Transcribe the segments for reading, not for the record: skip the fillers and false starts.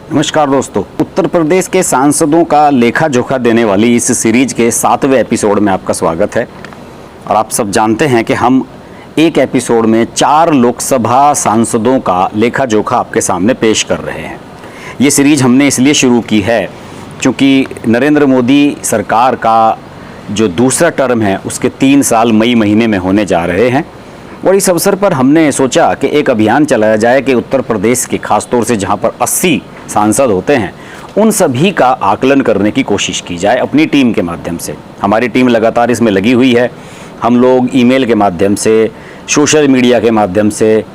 नमस्कार दोस्तों, उत्तर प्रदेश के सांसदों का लेखा जोखा देने वाली इस सीरीज के 7वें एपिसोड में आपका स्वागत है। और आप सब जानते हैं कि हम एक एपिसोड में 4 लोकसभा सांसदों का लेखा जोखा आपके सामने पेश कर रहे हैं। ये सीरीज हमने इसलिए शुरू की है क्योंकि नरेंद्र मोदी सरकार का जो दूसरा टर्म है उसके 3 साल मई महीने में होने जा रहे हैं। और इस अवसर पर हमने सोचा कि एक अभियान चलाया जाए कि उत्तर प्रदेश के खासतौर से जहां पर 80 सांसद होते हैं उन सभी का आकलन करने की कोशिश की जाए अपनी टीम के माध्यम से। हमारी टीम लगातार इसमें लगी हुई है। हम लोग ईमेल के माध्यम से, सोशल मीडिया के माध्यम से,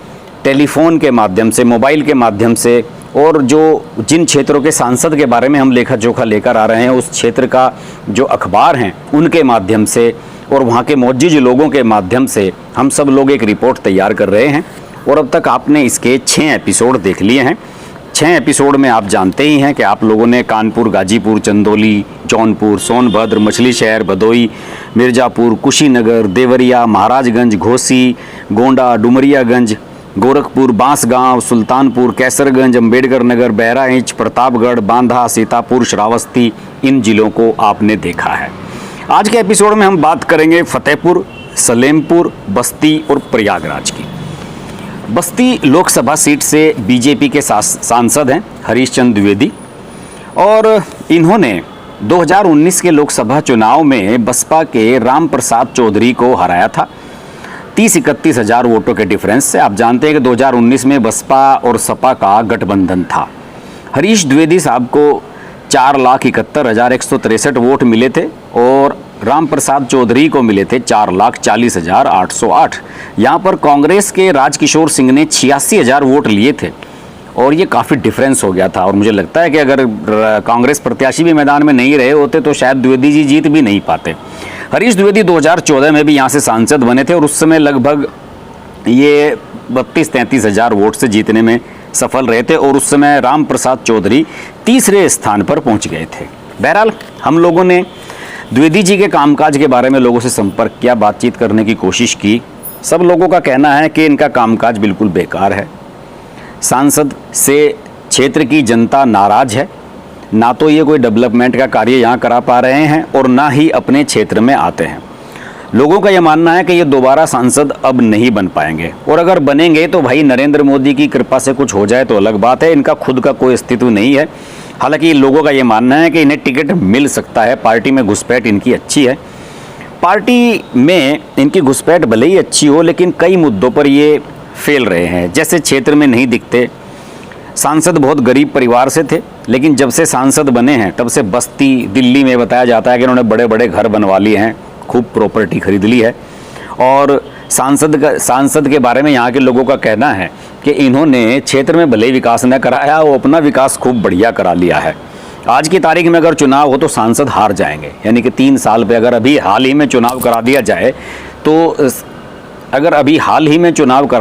टेलीफोन के माध्यम से, मोबाइल के माध्यम से और जिन क्षेत्रों के सांसद के बारे में हम लेखा जोखा लेकर आ रहे हैं उस क्षेत्र का जो अखबार हैं उनके माध्यम से और वहाँ के मौजूद लोगों के माध्यम से हम सब लोग एक रिपोर्ट तैयार कर रहे हैं। और अब तक आपने इसके 6 एपिसोड देख लिए हैं। 6 एपिसोड में आप जानते ही हैं कि आप लोगों ने कानपुर, गाजीपुर, चंदौली, जौनपुर, सोनभद्र, मछली शहर, भदोई, मिर्ज़ापुर, कुशीनगर, देवरिया, महाराजगंज, घोसी, गोंडा, डुमरियागंज, गोरखपुर, बांसगांव, सुल्तानपुर, कैसरगंज, अम्बेडकर नगर, बहराइच, प्रतापगढ़, बांधा, सीतापुर, श्रावस्ती, इन जिलों को आपने देखा है। आज के एपिसोड में हम बात करेंगे फतेहपुर, सलेमपुर, बस्ती और प्रयागराज की। बस्ती लोकसभा सीट से बीजेपी के सांसद हैं हरीश चंद्र द्विवेदी और इन्होंने 2019 के लोकसभा चुनाव में बसपा के राम प्रसाद चौधरी को हराया था 30-31 हज़ार वोटों के डिफरेंस से। आप जानते हैं कि 2019 में बसपा और सपा का गठबंधन था। हरीश द्विवेदी साहब को 4,71,163 वोट मिले थे और राम प्रसाद चौधरी को मिले थे 4,40,808। यहाँ पर कांग्रेस के राजकिशोर सिंह ने 86,000 वोट लिए थे और ये काफ़ी डिफरेंस हो गया था। और मुझे लगता है कि अगर कांग्रेस प्रत्याशी भी मैदान में नहीं रहे होते तो शायद द्विवेदी जी जीत भी नहीं पाते। हरीश द्विवेदी 2014 में भी यहाँ से सांसद बने थे और उस समय लगभग ये 32-33 हज़ार वोट से जीतने में सफल रहे थे और उस समय राम प्रसाद चौधरी तीसरे स्थान पर पहुंच गए थे। बहरहाल हम लोगों ने द्विवेदी जी के कामकाज के बारे में लोगों से संपर्क किया, बातचीत करने की कोशिश की। सब लोगों का कहना है कि इनका कामकाज बिल्कुल बेकार है। सांसद से क्षेत्र की जनता नाराज है। ना तो ये कोई डेवलपमेंट का कार्य यहाँ करा पा रहे हैं और ना ही अपने क्षेत्र में आते हैं। लोगों का यह मानना है कि ये दोबारा सांसद अब नहीं बन पाएंगे और अगर बनेंगे तो भाई नरेंद्र मोदी की कृपा से कुछ हो जाए तो अलग बात है। इनका खुद का कोई अस्तित्व नहीं है। हालांकि लोगों का ये मानना है कि इन्हें टिकट मिल सकता है। पार्टी में घुसपैठ इनकी अच्छी है। पार्टी में इनकी घुसपैठ भले ही अच्छी हो लेकिन कई मुद्दों पर ये फेल रहे हैं। जैसे क्षेत्र में नहीं दिखते। सांसद बहुत गरीब परिवार से थे लेकिन जब से सांसद बने हैं तब से बस्ती, दिल्ली में बताया जाता है कि इन्होंने बड़े बड़े घर बनवा लिए हैं, खूब प्रॉपर्टी खरीद ली है। और सांसद के बारे में यहाँ के लोगों का कहना है कि इन्होंने क्षेत्र में भले ही विकास न कराया, वो अपना विकास खूब बढ़िया करा लिया है। आज की तारीख में अगर चुनाव हो तो सांसद हार जाएंगे, यानी कि 3 साल पे अगर अभी हाल ही में चुनाव करा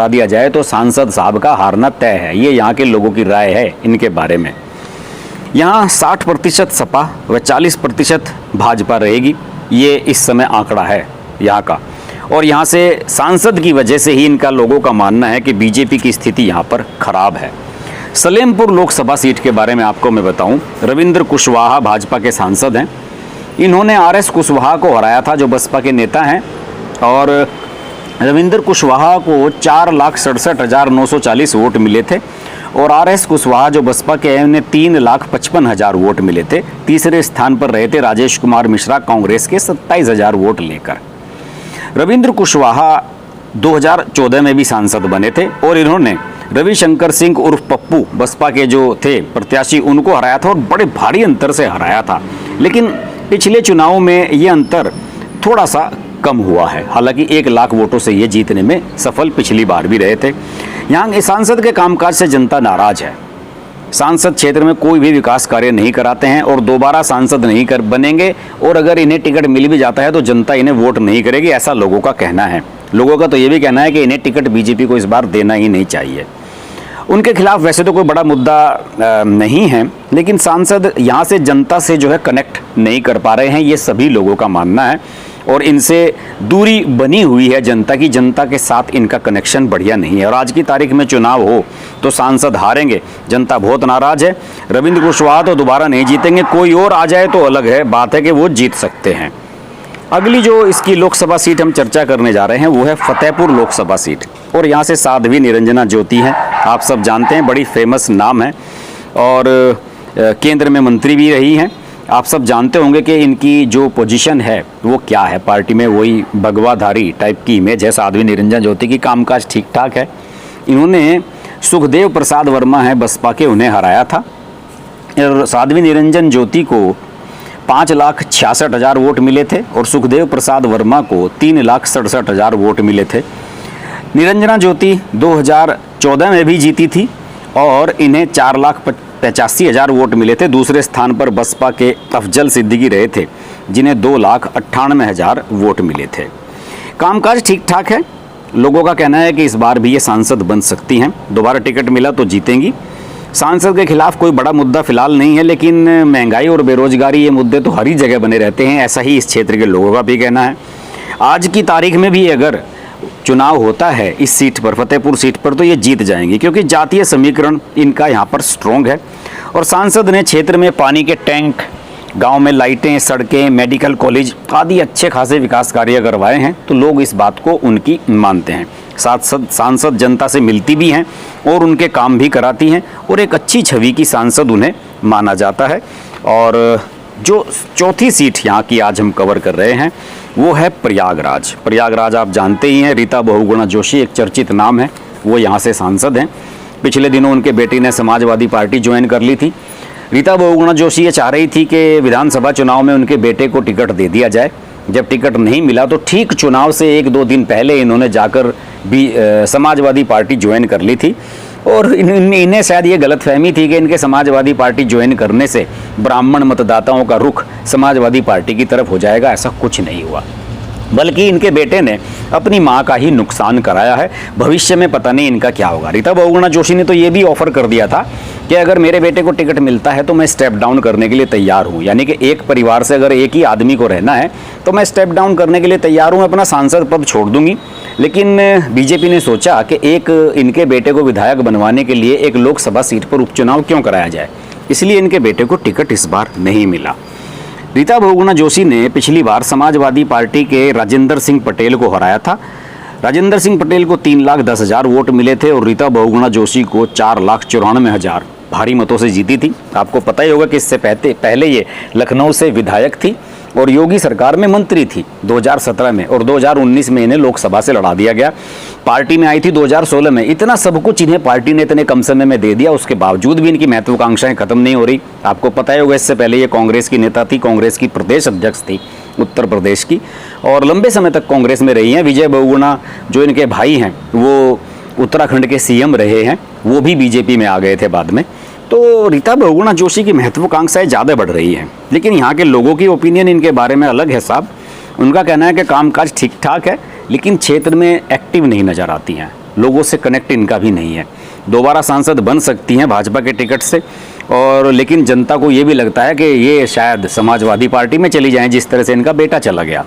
दिया जाए तो सांसद साहब का हारना तय है। ये यहाँ के लोगों की राय है इनके बारे में। यहाँ 60% सपा व 40% भाजपा रहेगी। ये इस समय आंकड़ा है यहाँ का। और यहाँ से सांसद की वजह से ही इनका लोगों का मानना है कि बीजेपी की स्थिति यहाँ पर खराब है। सलेमपुर लोकसभा सीट के बारे में आपको मैं बताऊं, रविंद्र कुशवाहा भाजपा के सांसद हैं। इन्होंने RS कुशवाहा को हराया था जो बसपा के नेता हैं और रविंद्र कुशवाहा को 4,67,940 वोट मिले थे और RS कुशवाहा जो बसपा के हैं उन्हें 3,55,000 वोट मिले थे। तीसरे स्थान पर रहे थे राजेश कुमार मिश्रा कांग्रेस के 27,000 वोट लेकर। रविंद्र कुशवाहा 2014 में भी सांसद बने थे और इन्होंने रविशंकर सिंह उर्फ पप्पू बसपा के जो थे प्रत्याशी उनको हराया था और बड़े भारी अंतर से हराया था। लेकिन पिछले चुनाव में ये अंतर थोड़ा सा कम हुआ है। हालांकि 1 लाख वोटों से ये जीतने में सफल पिछली बार भी रहे थे। यहाँ सांसद के कामकाज से जनता नाराज है। सांसद क्षेत्र में कोई भी विकास कार्य नहीं कराते हैं और दोबारा सांसद नहीं बनेंगे और अगर इन्हें टिकट मिल भी जाता है तो जनता इन्हें वोट नहीं करेगी, ऐसा लोगों का कहना है। लोगों का तो ये भी कहना है कि इन्हें टिकट बीजेपी को इस बार देना ही नहीं चाहिए। उनके खिलाफ वैसे तो कोई बड़ा मुद्दा नहीं है लेकिन सांसद यहाँ से जनता से जो है कनेक्ट नहीं कर पा रहे हैं, ये सभी लोगों का मानना है। और इनसे दूरी बनी हुई है जनता की, जनता के साथ इनका कनेक्शन बढ़िया नहीं है। और आज की तारीख में चुनाव हो तो सांसद हारेंगे, जनता बहुत नाराज है। रविंद्र कुशवाहा तो दोबारा नहीं जीतेंगे, कोई और आ जाए तो अलग है, बात है कि वो जीत सकते हैं। अगली जो इसकी लोकसभा सीट हम चर्चा करने जा रहे हैं वो है फतेहपुर लोकसभा सीट, और यहाँ से साध्वी निरंजना ज्योति हैं, आप सब जानते हैं, बड़ी फेमस नाम है और केंद्र में मंत्री भी रही हैं। आप सब जानते होंगे कि इनकी जो पोजीशन है वो क्या है पार्टी में, वही भगवाधारी टाइप की इमेज है साध्वी निरंजन ज्योति की। कामकाज ठीक ठाक है। इन्होंने सुखदेव प्रसाद वर्मा है बसपा के, उन्हें हराया था। और साध्वी निरंजन ज्योति को 5,66,000 वोट मिले थे और सुखदेव प्रसाद वर्मा को 3,67,000 वोट मिले थे। निरंजना ज्योति 2014 में भी जीती थी और इन्हें 4,85,000 वोट मिले थे। दूसरे स्थान पर बसपा के अफजल सिद्दीकी रहे थे जिन्हें 2,98,000 वोट मिले थे। कामकाज ठीक ठाक है। लोगों का कहना है कि इस बार भी ये सांसद बन सकती हैं, दोबारा टिकट मिला तो जीतेंगी। सांसद के खिलाफ कोई बड़ा मुद्दा फिलहाल नहीं है, लेकिन महंगाई और बेरोजगारी ये मुद्दे तो हर ही जगह बने रहते हैं, ऐसा ही इस क्षेत्र के लोगों का भी कहना है। आज की तारीख में भी अगर चुनाव होता है इस सीट पर, फतेहपुर सीट पर, तो ये जीत जाएंगी क्योंकि जातीय समीकरण इनका यहाँ पर स्ट्रॉन्ग है। और सांसद ने क्षेत्र में पानी के टैंक, गांव में लाइटें, सड़कें, मेडिकल कॉलेज आदि अच्छे खासे विकास कार्य करवाए हैं, तो लोग इस बात को उनकी मानते हैं। सांसद जनता से मिलती भी हैं और उनके काम भी कराती हैं और एक अच्छी छवि की सांसद उन्हें माना जाता है। और जो चौथी सीट यहाँ की आज हम कवर कर रहे हैं वो है प्रयागराज। प्रयागराज आप जानते ही हैं, रीता बहुगुणा जोशी एक चर्चित नाम है, वो यहाँ से सांसद हैं। पिछले दिनों उनके बेटे ने समाजवादी पार्टी ज्वाइन कर ली थी। रीता बहुगुणा जोशी ये चाह रही थी कि विधानसभा चुनाव में उनके बेटे को टिकट दे दिया जाए। जब टिकट नहीं मिला तो ठीक चुनाव से 1-2 दिन पहले इन्होंने जाकर भी समाजवादी पार्टी ज्वाइन कर ली थी। और इन्हें शायद ये गलतफहमी थी कि इनके समाजवादी पार्टी ज्वाइन करने से ब्राह्मण मतदाताओं का रुख समाजवादी पार्टी की तरफ हो जाएगा। ऐसा कुछ नहीं हुआ, बल्कि इनके बेटे ने अपनी मां का ही नुकसान कराया है। भविष्य में पता नहीं इनका क्या होगा। रीता बहुगुणा जोशी ने तो ये भी ऑफर कर दिया था कि अगर मेरे बेटे को टिकट मिलता है तो मैं स्टेप डाउन करने के लिए तैयार हूँ, यानी कि एक परिवार से अगर एक ही आदमी को रहना है तो मैं स्टेप डाउन करने के लिए तैयार हूँ, अपना सांसद पद छोड़ दूंगी। लेकिन बीजेपी ने सोचा कि एक इनके बेटे को विधायक बनवाने के लिए एक लोकसभा सीट पर उपचुनाव क्यों कराया जाए, इसलिए इनके बेटे को टिकट इस बार नहीं मिला। रीता बहुगुणा जोशी ने पिछली बार समाजवादी पार्टी के राजेंद्र सिंह पटेल को हराया था। राजेंद्र सिंह पटेल को 3,10,000 वोट मिले थे और रीता बहुगुणा जोशी को 4,94,000 भारी मतों से जीती थी। आपको पता ही होगा कि इससे पहले ये लखनऊ से विधायक थी और योगी सरकार में मंत्री थी 2017 में, और 2019 में इन्हें लोकसभा से लड़ा दिया गया। पार्टी में आई थी 2016 में। इतना सब कुछ इन्हें पार्टी ने इतने कम समय में दे दिया, उसके बावजूद भी इनकी महत्वाकांक्षाएं खत्म नहीं हो रही। आपको पता ही होगा इससे पहले ये कांग्रेस की नेता थी, कांग्रेस की प्रदेश अध्यक्ष थी उत्तर प्रदेश की, और लंबे समय तक कांग्रेस में रही हैं। विजय बहुगुणा जो इनके भाई हैं वो उत्तराखंड के सीएम रहे हैं, वो भी बीजेपी में आ गए थे बाद में। तो रीता बहुगुणा जोशी की महत्वाकांक्षाएं ज़्यादा बढ़ रही हैं, लेकिन यहाँ के लोगों की ओपिनियन इनके बारे में अलग है साहब। उनका कहना है कि कामकाज ठीक ठाक है, लेकिन क्षेत्र में एक्टिव नहीं नज़र आती हैं, लोगों से कनेक्ट इनका भी नहीं है। दोबारा सांसद बन सकती हैं भाजपा के टिकट से, और लेकिन जनता को ये भी लगता है कि ये शायद समाजवादी पार्टी में चली जाएं, जिस तरह से इनका बेटा चला गया।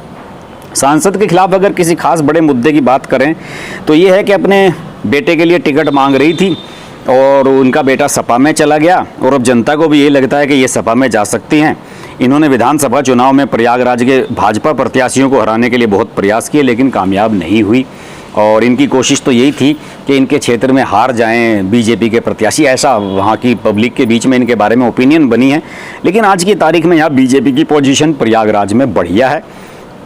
सांसद के खिलाफ अगर किसी खास बड़े मुद्दे की बात करें तो ये है कि अपने बेटे के लिए टिकट मांग रही थी और उनका बेटा सपा में चला गया, और अब जनता को भी ये लगता है कि ये सपा में जा सकती हैं। इन्होंने विधानसभा चुनाव में प्रयागराज के भाजपा प्रत्याशियों को हराने के लिए बहुत प्रयास किए, लेकिन कामयाब नहीं हुई। और इनकी कोशिश तो यही थी कि इनके क्षेत्र में हार जाएं बीजेपी के प्रत्याशी, ऐसा वहाँ की पब्लिक के बीच में इनके बारे में ओपिनियन बनी है। लेकिन आज की तारीख में यहाँ बीजेपी की पोजीशन प्रयागराज में बढ़िया है,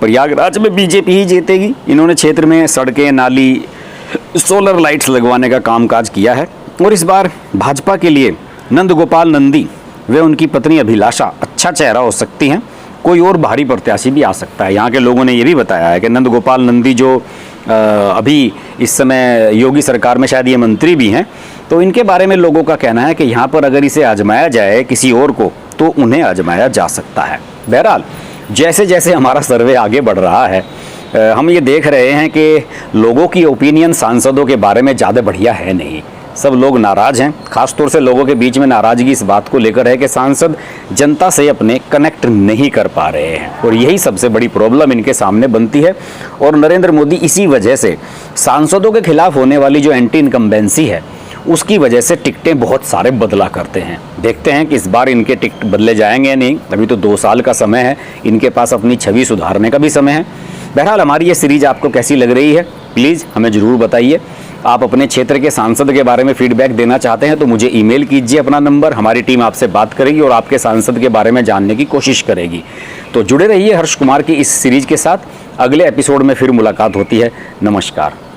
प्रयागराज में बीजेपी ही जीतेगी। इन्होंने क्षेत्र में सड़कें, नाली, सोलर लाइट्स लगवाने का कामकाज किया है। और इस बार भाजपा के लिए नंद गोपाल नंदी वे उनकी पत्नी अभिलाषा अच्छा चेहरा हो सकती हैं। कोई और भारी प्रत्याशी भी आ सकता है। यहाँ के लोगों ने ये भी बताया है कि नंद गोपाल नंदी जो अभी इस समय योगी सरकार में शायद ये मंत्री भी हैं, तो इनके बारे में लोगों का कहना है कि यहाँ पर अगर इसे आजमाया जाए किसी और को तो उन्हें आजमाया जा सकता है। बहरहाल जैसे जैसे हमारा सर्वे आगे बढ़ रहा है हम ये देख रहे हैं कि लोगों की ओपिनियन सांसदों के बारे में ज़्यादा बढ़िया है नहीं। सब लोग नाराज हैं। खासतौर से लोगों के बीच में नाराजगी इस बात को लेकर है कि सांसद जनता से अपने कनेक्ट नहीं कर पा रहे हैं और यही सबसे बड़ी प्रॉब्लम इनके सामने बनती है। और नरेंद्र मोदी इसी वजह से सांसदों के खिलाफ होने वाली जो एंटी इनकम्बेंसी है उसकी वजह से टिकटें बहुत सारे बदला करते हैं। देखते हैं कि इस बार इनके टिकट बदले जाएंगे या नहीं। अभी तो 2 साल का समय है, इनके पास अपनी छवि सुधारने का भी समय है। बहरहाल हमारी ये सीरीज आपको कैसी लग रही है प्लीज़ हमें ज़रूर बताइए। आप अपने क्षेत्र के सांसद के बारे में फीडबैक देना चाहते हैं तो मुझे ईमेल कीजिए अपना नंबर, हमारी टीम आपसे बात करेगी और आपके सांसद के बारे में जानने की कोशिश करेगी। तो जुड़े रहिए हर्ष कुमार की इस सीरीज के साथ। अगले एपिसोड में फिर मुलाकात होती है। नमस्कार।